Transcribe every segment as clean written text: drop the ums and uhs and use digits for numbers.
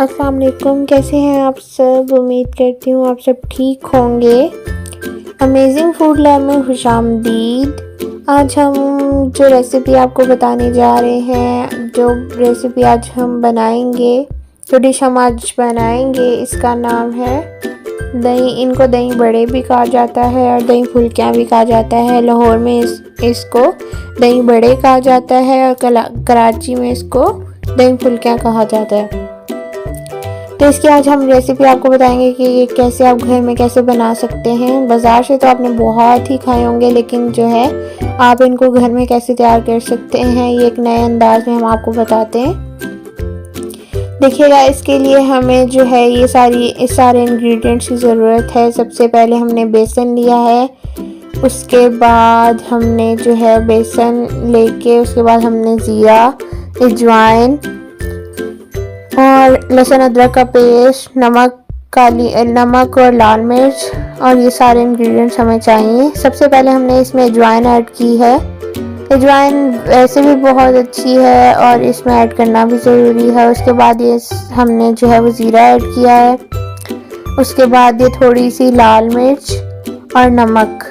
अस्सलाम वालेकुम, कैसे हैं आप सब। उम्मीद करती हूँ आप सब ठीक होंगे। अमेजिंग फूड लैब में खुशामदीद। आज हम जो रेसिपी आपको बताने जा रहे हैं, जो रेसिपी आज हम बनाएंगे, जो डिश हम आज बनाएंगे, इसका नाम है दही। इनको दही बड़े भी कहा जाता है और दही फुल्कियाँ भी कहा जाता है। लाहौर में इसको दही बड़े कहा जाता है और कराची में इसको दही फुल्कियाँ कहा जाता है। तो इसकी आज हम रेसिपी आपको बताएंगे कि ये कैसे आप घर में कैसे बना सकते हैं। बाज़ार से तो आपने बहुत ही खाए होंगे, लेकिन जो है आप इनको घर में कैसे तैयार कर सकते हैं, ये एक नए अंदाज में हम आपको बताते हैं। देखिएगा, इसके लिए हमें जो है इस सारे इंग्रेडिएंट्स की ज़रूरत है। सबसे पहले हमने बेसन लिया है, उसके बाद हमने जो है बेसन लेके उसके बाद हमने ज़ीरा, अजवाइन और लहसुन अदरक का पेस्ट, नमक और लाल मिर्च, और ये सारे इंग्रेडिएंट्स हमें चाहिए। सबसे पहले हमने इसमें अजवाइन ऐड की है। अजवाइन वैसे भी बहुत अच्छी है और इसमें ऐड करना भी ज़रूरी है। उसके बाद ये हमने जो है वो ज़ीरा ऐड किया है। उसके बाद ये थोड़ी सी लाल मिर्च और नमक,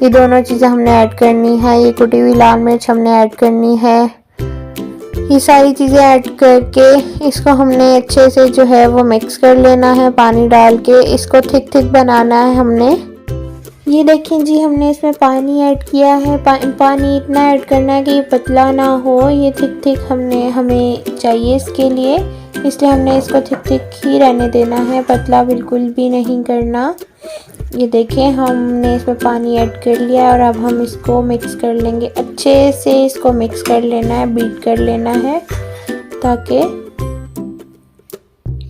ये दोनों चीज़ें हमने ऐड करनी है। ये कुटी हुई लाल मिर्च हमने ऐड करनी है। ये सारी चीज़ें ऐड करके इसको हमने अच्छे से जो है वो मिक्स कर लेना है। पानी डाल के इसको थिक बनाना है हमने। ये देखें जी, हमने इसमें पानी ऐड किया है। पानी इतना ऐड करना है कि ये पतला ना हो, ये थिक हमें चाहिए इसके लिए। इसलिए हमने इसको थिक ही रहने देना है, पतला बिल्कुल भी नहीं करना। ये देखें, हमने इसमें पानी ऐड कर लिया और अब हम इसको मिक्स कर लेंगे। अच्छे से इसको मिक्स कर लेना है, बीट कर लेना है ताकि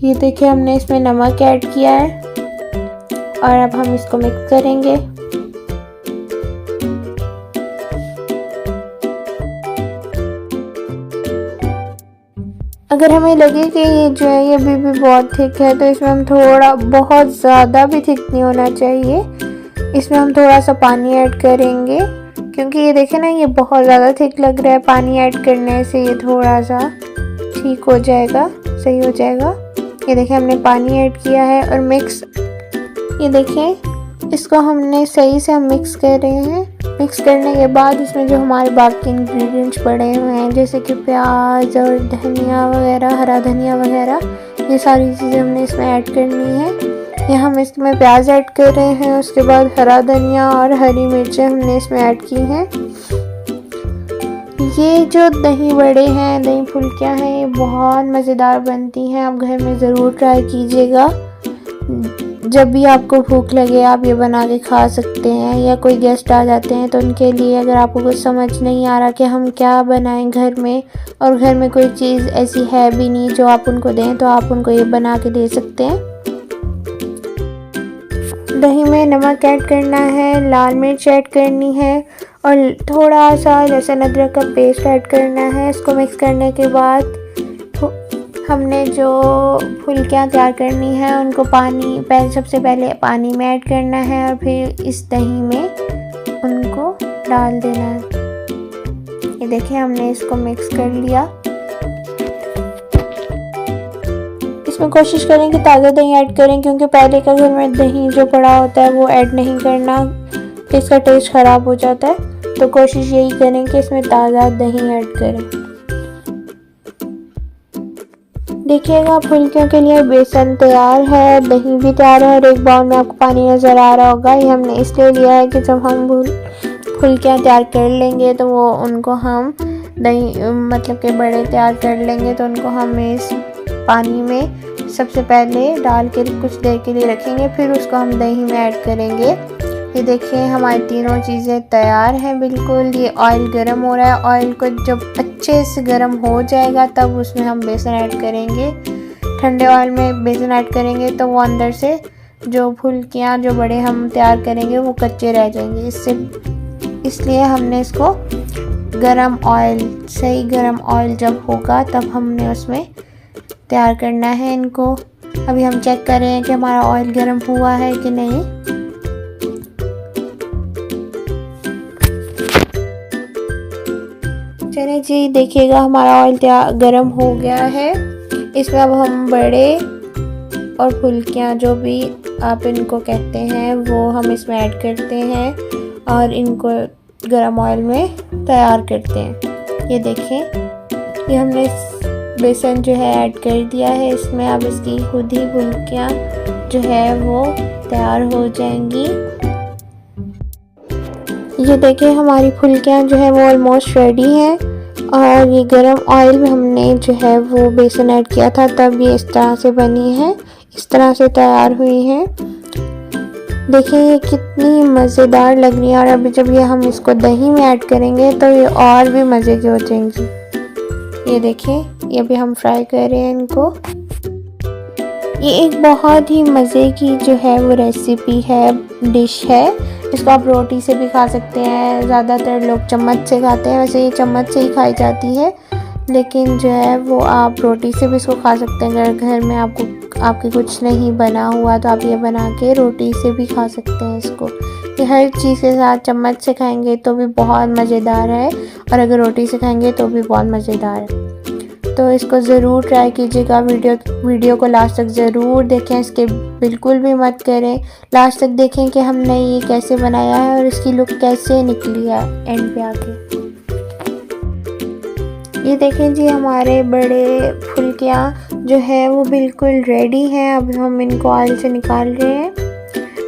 ये देखें हमने इसमें नमक ऐड किया है और अब हम इसको मिक्स करेंगे। अगर हमें लगे कि ये जो है ये अभी भी बहुत थिक है, तो इसमें हम थोड़ा, बहुत ज़्यादा भी थिक नहीं होना चाहिए, इसमें हम थोड़ा सा पानी ऐड करेंगे। क्योंकि ये देखें ना, ये बहुत ज़्यादा थिक लग रहा है। पानी ऐड करने से ये थोड़ा सा ठीक हो जाएगा, सही हो जाएगा। ये देखें, हमने पानी ऐड किया है और मिक्स, ये देखें इसको हमने सही से हम मिक्स कर रहे हैं। मिक्स करने के बाद इसमें जो हमारे बाकी इंग्रेडिएंट्स पड़े हुए हैं, जैसे कि प्याज और धनिया वगैरह, हरा धनिया वगैरह, ये सारी चीज़ें हमने इसमें ऐड करनी है। ये हम इसमें प्याज ऐड कर रहे हैं, उसके बाद हरा धनिया और हरी मिर्चें हमने इसमें ऐड की हैं। ये जो दही बड़े हैं, दही फुल्कियाँ हैं, ये बहुत मज़ेदार बनती हैं। आप घर में ज़रूर ट्राई कीजिएगा। जब भी आपको भूख लगे आप ये बना के खा सकते हैं, या कोई गेस्ट आ जाते हैं तो उनके लिए, अगर आपको कुछ समझ नहीं आ रहा कि हम क्या बनाएं घर में, और घर में कोई चीज़ ऐसी है भी नहीं जो आप उनको दें, तो आप उनको ये बना के दे सकते हैं। दही में नमक ऐड करना है, लाल मिर्च ऐड करनी है और थोड़ा सा लहसुन अदरक का पेस्ट ऐड करना है। इसको मिक्स करने के बाद हमने जो फुल्कियाँ तैयार करनी है उनको सबसे पहले पानी में ऐड करना है और फिर इस दही में उनको डाल देना है। ये देखें, हमने इसको मिक्स कर लिया। इसमें कोशिश करें कि ताज़ा दही ऐड करें, क्योंकि पहले का घर में दही जो पड़ा होता है वो ऐड नहीं करना, तो इसका टेस्ट ख़राब हो जाता है। तो कोशिश यही करें कि इसमें ताज़ा दही ऐड करें। देखिएगा, फुल्कियों के लिए बेसन तैयार है, दही भी तैयार है और एक बाउल में आपको पानी नज़र आ रहा होगा। ये हमने इसलिए लिया है कि जब हम फुल्कियाँ तैयार कर लेंगे तो उनको हम दही, मतलब के बड़े तैयार कर लेंगे, तो उनको हम इस पानी में सबसे पहले डाल के कुछ देर के लिए रखेंगे, फिर उसको हम दही में ऐड करेंगे। ये देखिए, हमारी तीनों चीज़ें तैयार हैं बिल्कुल। ये ऑयल गर्म हो रहा है। ऑयल को जब अच्छे से गर्म हो जाएगा तब उसमें हम बेसन ऐड करेंगे। ठंडे ऑयल में बेसन ऐड करेंगे तो वो अंदर से जो फुल्कियाँ, जो बड़े हम तैयार करेंगे, वो कच्चे रह जाएंगे। इसलिए हमने इसको सही गर्म ऑयल जब होगा तब हमने उसमें तैयार करना है इनको। अभी हम चेक कर रहे हैं कि हमारा ऑयल गर्म हुआ है कि नहीं। चलिए जी, देखिएगा हमारा ऑयल गरम हो गया है। इसमें अब हम बड़े और फुल्कियाँ जो भी आप इनको कहते हैं वो हम इसमें ऐड करते हैं और इनको गरम ऑयल में तैयार करते हैं। ये देखें, ये हमने बेसन जो है ऐड कर दिया है इसमें। अब इसकी खुद ही फुल्कियाँ जो है वो तैयार हो जाएंगी। ये देखिए हमारी फुल्कियाँ जो है वो ऑलमोस्ट रेडी हैं और ये गरम ऑयल में हमने जो है वो बेसन ऐड किया था तब ये इस तरह से बनी है, इस तरह से तैयार हुई है। देखिए ये कितनी मज़ेदार लग रही है और अभी जब ये हम इसको दही में ऐड करेंगे तो ये और भी मज़े की हो जाएंगी। ये देखिए ये अभी हम फ्राई कर रहे हैं इनको। ये एक बहुत ही मज़े की जो है वो रेसिपी है, डिश है। इसको आप रोटी से भी खा सकते हैं, ज़्यादातर लोग चम्मच से खाते हैं, वैसे ये चम्मच से ही खाई जाती है, लेकिन जो है वो आप रोटी से भी इसको खा सकते हैं। अगर घर में आपके कुछ नहीं बना हुआ तो आप ये बना के रोटी से भी खा सकते हैं इसको। ये हर चीज़ के साथ चम्मच से खाएंगे तो भी बहुत मज़ेदार है और अगर रोटी से खाएंगे तो भी बहुत मज़ेदार है। तो इसको ज़रूर ट्राई कीजिएगा। वीडियो को लास्ट तक ज़रूर देखें, इसके बिल्कुल भी मत करें। लास्ट तक देखें कि हमने ये कैसे बनाया है और इसकी लुक कैसे निकली है एंड पे आके। ये देखें जी हमारे बड़े फुल्कियाँ जो है वो बिल्कुल रेडी हैं। अब हम इनको ऑयल से निकाल रहे हैं।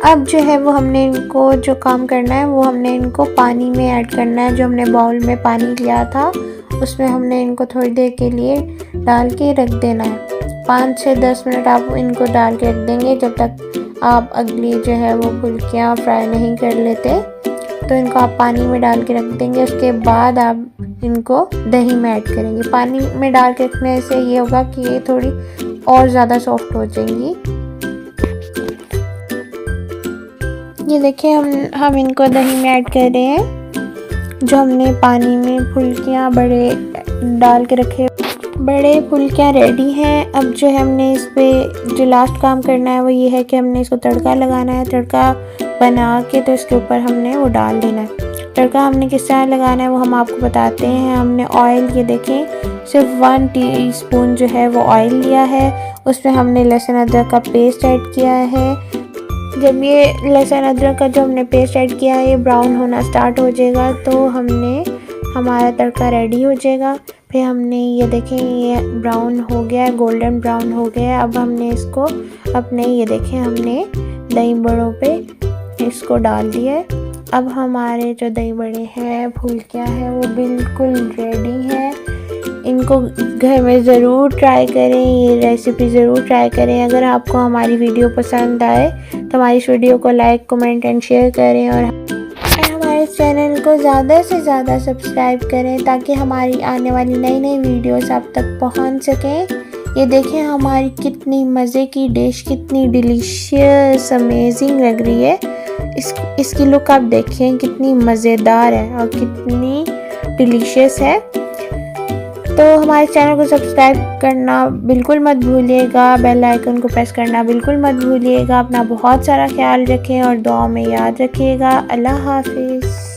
अब जो है वो हमने इनको जो काम करना है वो हमने इनको पानी में ऐड करना है। जो हमने बाउल में पानी लिया था उसमें हमने इनको थोड़ी देर के लिए डाल के रख देना है। 5 से 10 मिनट आप इनको डाल के रख देंगे जब तक आप अगली जो है वो फुल्कियाँ फ्राई नहीं कर लेते। तो इनको आप पानी में डाल के रख देंगे। उसके बाद आप इनको दही में ऐड करेंगे। पानी में डाल के रखने से ये होगा कि ये थोड़ी और ज़्यादा सॉफ्ट हो जाएंगी। ये देखिए हम इनको दही में ऐड कर रहे हैं। जो हमने पानी में फुल्कियाँ बड़े डाल के रखे, बड़े फुल्कियाँ रेडी हैं। अब जो है हमने इस पे जो लास्ट काम करना है वो ये है कि हमने इसको तड़का लगाना है। तड़का बना के तो इसके ऊपर हमने वो डाल देना है। तड़का हमने किस तरह लगाना है वो हम आपको बताते हैं। हमने ऑयल, ये देखें सिर्फ 1 टीस्पून जो है वो ऑयल लिया है। उसमें हमने लहसुन अदरक का पेस्ट ऐड किया है। जब ये लहसुन अदरक का जो हमने पेस्ट ऐड किया है ये ब्राउन होना स्टार्ट हो जाएगा तो हमारा तड़का रेडी हो जाएगा। फिर हमने ये देखें ये ब्राउन हो गया है, गोल्डन ब्राउन हो गया है। अब हमने इसको अपने ये देखें हमने दही बड़ों पे इसको डाल दिया है। अब हमारे जो दही बड़े हैं, फुल्कियाँ हैं वो बिल्कुल रेडी हैं। इनको घर में ज़रूर ट्राई करें, ये रेसिपी ज़रूर ट्राई करें। अगर आपको हमारी वीडियो पसंद आए तो हमारी इस वीडियो को लाइक, कमेंट एंड शेयर करें और हमारे चैनल को ज़्यादा से ज़्यादा सब्सक्राइब करें ताकि हमारी आने वाली नई वीडियोस आप तक पहुंच सकें। ये देखें हमारी कितनी मज़े की डिश, कितनी डिलीशियस अमेजिंग लग रही है। इसकी लुक आप देखें कितनी मज़ेदार है और कितनी डिलीशियस है। तो हमारे चैनल को सब्सक्राइब करना बिल्कुल मत भूलिएगा, बेल आइकन को प्रेस करना बिल्कुल मत भूलिएगा। अपना बहुत सारा ख्याल रखें और दुआ में याद रखिएगा। अल्लाह हाफिज़।